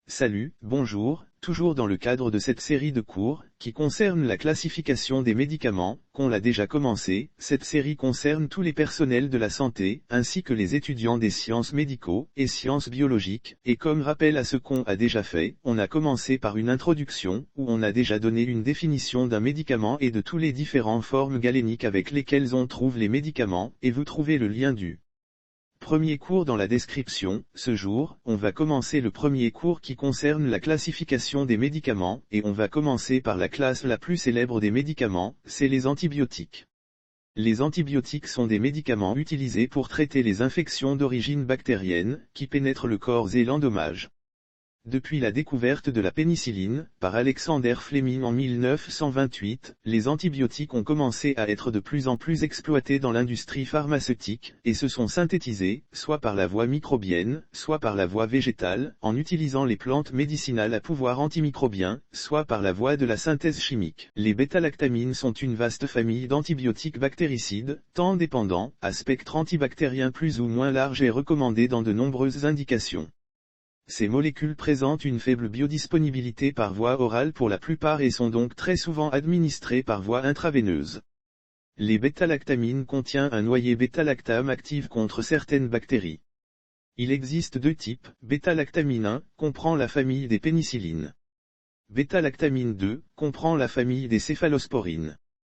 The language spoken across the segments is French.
Salut, bonjour, toujours dans le cadre de cette série de cours, qui concerne la classification des médicaments, qu'on l'a déjà commencé, cette série concerne tous les personnels de la santé, ainsi que les étudiants des sciences médicaux, et sciences biologiques, et comme rappel à ce qu'on a déjà fait, on a commencé par une introduction, où on a déjà donné une définition d'un médicament et de tous les différentes formes galéniques avec lesquelles on trouve les médicaments, et vous trouvez le lien du premier cours dans la description. Ce jour, on va commencer le premier cours qui concerne la classification des médicaments, et on va commencer par la classe la plus célèbre des médicaments, c'est les antibiotiques. Les antibiotiques sont des médicaments utilisés pour traiter les infections d'origine bactérienne, qui pénètrent le corps et l'endommagent. Depuis la découverte de la pénicilline, par Alexander Fleming en 1928, les antibiotiques ont commencé à être de plus en plus exploités dans l'industrie pharmaceutique, et se sont synthétisés, soit par la voie microbienne, soit par la voie végétale, en utilisant les plantes médicinales à pouvoir antimicrobien, soit par la voie de la synthèse chimique. Les bêta-lactamines sont une vaste famille d'antibiotiques bactéricides, temps dépendants, à spectre antibactérien plus ou moins large et recommandés dans de nombreuses indications. Ces molécules présentent une faible biodisponibilité par voie orale pour la plupart et sont donc très souvent administrées par voie intraveineuse. Les bêta-lactamines contiennent un noyau bêta-lactam actif contre certaines bactéries. Il existe deux types. Bêta-lactamine 1 comprend la famille des pénicillines. Bêta-lactamine 2 comprend la famille des céphalosporines.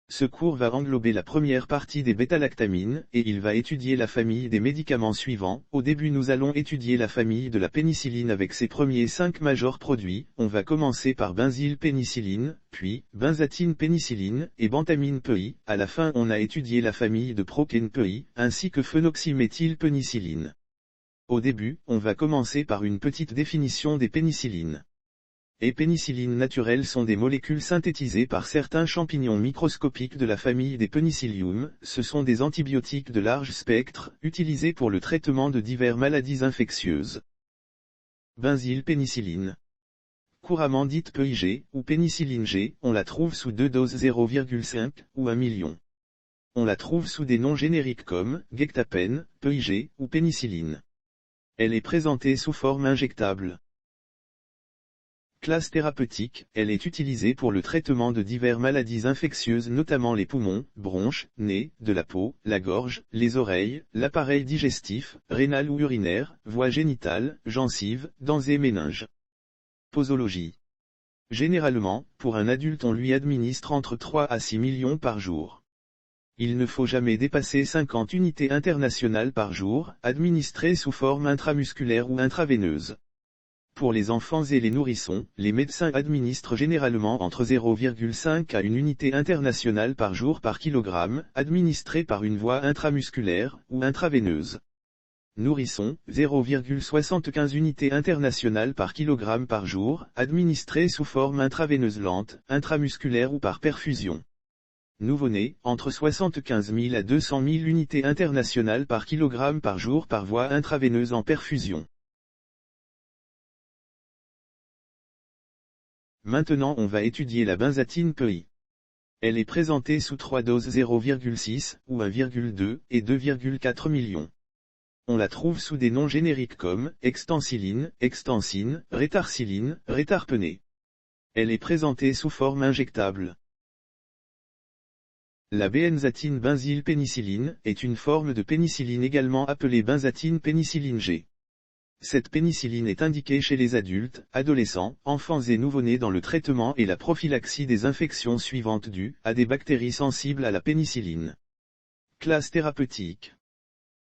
Ce cours va englober la première partie des bêta-lactamines, et il va étudier la famille des médicaments suivants. Au début nous allons étudier la famille de la pénicilline avec ses premiers 5 majors produits. On va commencer par benzylpénicilline, puis benzatine pénicilline, et bentamine PEI. À la fin on a étudié la famille de procaine PEI, ainsi que phénoxyméthylpénicilline. Au début, on va commencer par une petite définition des pénicillines. Les pénicillines naturelles sont des molécules synthétisées par certains champignons microscopiques de la famille des Penicillium. Ce sont des antibiotiques de large spectre, utilisés pour le traitement de diverses maladies infectieuses. Benzylpénicilline. Couramment dite PEIG, ou pénicilline G, on la trouve sous 2 doses 0,5, ou 1 million. On la trouve sous des noms génériques comme, Gectapen, PEIG, ou pénicilline. Elle est présentée sous forme injectable. Classe thérapeutique, elle est utilisée pour le traitement de diverses maladies infectieuses notamment les poumons, bronches, nez, de la peau, la gorge, les oreilles, l'appareil digestif, rénal ou urinaire, voie génitale, gencives, dents et méninges. Posologie. Généralement, pour un adulte on lui administre entre 3 à 6 millions par jour. Il ne faut jamais dépasser 50 unités internationales par jour, administrées sous forme intramusculaire ou intraveineuse. Pour les enfants et les nourrissons, les médecins administrent généralement entre 0,5 à 1 unité internationale par jour par kilogramme, administrée par une voie intramusculaire, ou intraveineuse. Nourrissons, 0,75 unités internationales par kilogramme par jour, administrée sous forme intraveineuse lente, intramusculaire ou par perfusion. Nouveau-né, entre 75 000 à 200 000 unités internationales par kilogramme par jour par voie intraveineuse en perfusion. Maintenant on va étudier la benzatine PEI. Elle est présentée sous 3 doses 0,6, ou 1,2, et 2,4 millions. On la trouve sous des noms génériques comme, extensiline, extensine, rétarciline, rétarpenée. Elle est présentée sous forme injectable. La benzatine benzylpénicilline est une forme de pénicilline également appelée benzatine pénicilline G. Cette pénicilline est indiquée chez les adultes, adolescents, enfants et nouveau-nés dans le traitement et la prophylaxie des infections suivantes dues à des bactéries sensibles à la pénicilline. Classe thérapeutique.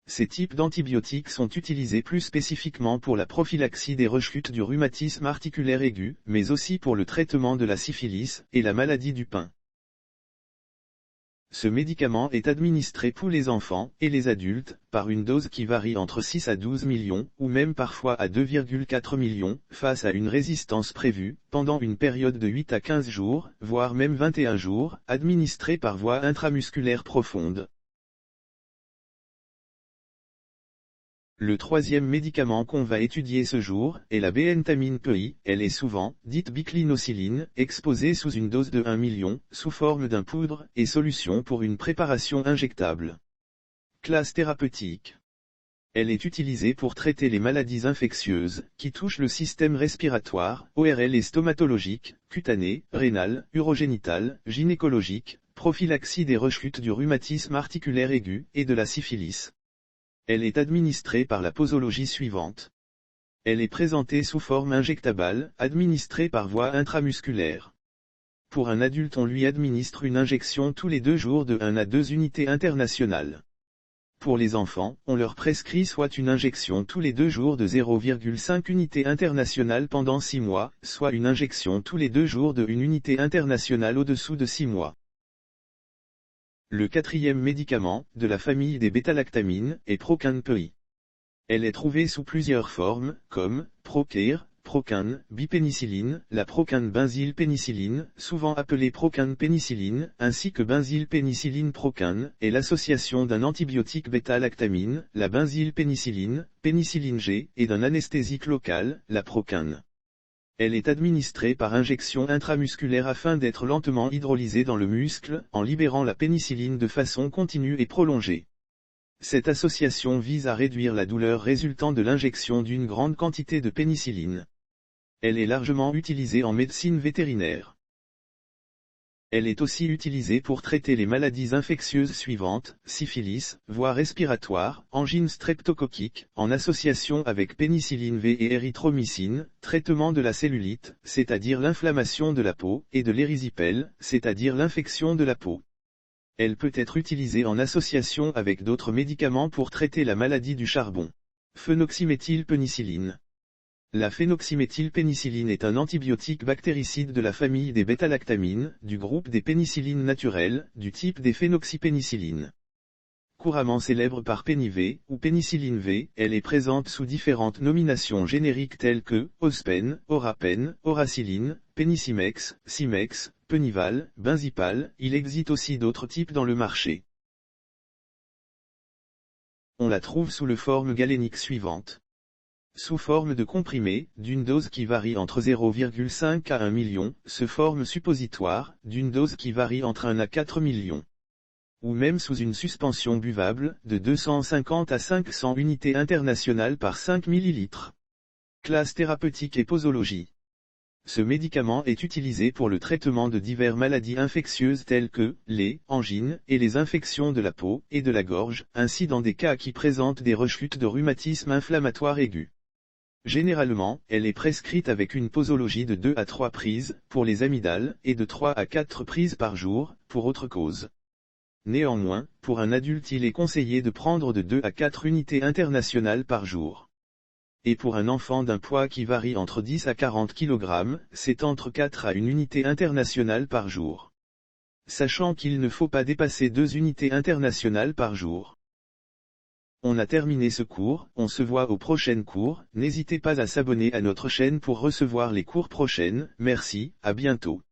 Ces types d'antibiotiques sont utilisés plus spécifiquement pour la prophylaxie des rechutes du rhumatisme articulaire aigu, mais aussi pour le traitement de la syphilis et la maladie du pain. Ce médicament est administré pour les enfants et les adultes, par une dose qui varie entre 6 à 12 millions, ou même parfois à 2,4 millions, face à une résistance prévue, pendant une période de 8 à 15 jours, voire même 21 jours, administrée par voie intramusculaire profonde. Le troisième médicament qu'on va étudier ce jour est la bentamine PEI. Elle est souvent, dite biclinocilline, exposée sous une dose de 1 million, sous forme d'un poudre, et solution pour une préparation injectable. Classe thérapeutique. Elle est utilisée pour traiter les maladies infectieuses, qui touchent le système respiratoire, ORL et stomatologique, cutané, rénal, urogénital, gynécologique, prophylaxie des rechutes du rhumatisme articulaire aigu, et de la syphilis. Elle est administrée par la posologie suivante. Elle est présentée sous forme injectable, administrée par voie intramusculaire. Pour un adulte, on lui administre une injection tous les 2 jours de 1 à 2 unités internationales. Pour les enfants, on leur prescrit soit une injection tous les 2 jours de 0,5 unités internationales pendant 6 mois, soit une injection tous les 2 jours de 1 unité internationale au-dessous de 6 mois. Le 4e médicament, de la famille des bêta-lactamines, est Procaine PI. Elle est trouvée sous plusieurs formes, comme Procare, Procaine, bipénicilline, la Procaine benzylpénicilline, souvent appelée Procaine pénicilline, ainsi que benzylpénicilline Procaine, et l'association d'un antibiotique bêta-lactamine, la benzylpénicilline, pénicilline G, et d'un anesthésique local, la Procaine. Elle est administrée par injection intramusculaire afin d'être lentement hydrolysée dans le muscle, en libérant la pénicilline de façon continue et prolongée. Cette association vise à réduire la douleur résultant de l'injection d'une grande quantité de pénicilline. Elle est largement utilisée en médecine vétérinaire. Elle est aussi utilisée pour traiter les maladies infectieuses suivantes, syphilis, voie respiratoire, angine streptococcique, en association avec pénicilline V et érythromycine, traitement de la cellulite, c'est-à-dire l'inflammation de la peau, et de l'érysipèle, c'est-à-dire l'infection de la peau. Elle peut être utilisée en association avec d'autres médicaments pour traiter la maladie du charbon. Phénoxyméthylpénicilline. La phénoxyméthylpénicilline est un antibiotique bactéricide de la famille des bêta-lactamines, du groupe des pénicillines naturelles, du type des phénoxypénicillines. Couramment célèbre par Péniv, ou pénicilline V, elle est présente sous différentes nominations génériques telles que, Ospen, Orapen, Oracyline, Pénicimex, Simex, Penival, Benzipal. Il existe aussi d'autres types dans le marché. On la trouve sous le forme galénique suivante. Sous forme de comprimé, d'une dose qui varie entre 0,5 à 1 million, se forme suppositoire, d'une dose qui varie entre 1 à 4 millions. Ou même sous une suspension buvable, de 250 à 500 unités internationales par 5 ml. Classe thérapeutique et posologie. Ce médicament est utilisé pour le traitement de diverses maladies infectieuses telles que les angines et les infections de la peau et de la gorge, ainsi dans des cas qui présentent des rechutes de rhumatisme inflammatoire aigu. Généralement, elle est prescrite avec une posologie de 2 à 3 prises, pour les amygdales, et de 3 à 4 prises par jour, pour autre cause. Néanmoins, pour un adulte il est conseillé de prendre de 2 à 4 unités internationales par jour. Et pour un enfant d'un poids qui varie entre 10 à 40 kg, c'est entre 4 à 1 unité internationale par jour. Sachant qu'il ne faut pas dépasser 2 unités internationales par jour. On a terminé ce cours, on se voit aux prochaines cours, n'hésitez pas à s'abonner à notre chaîne pour recevoir les cours prochaines, merci, à bientôt.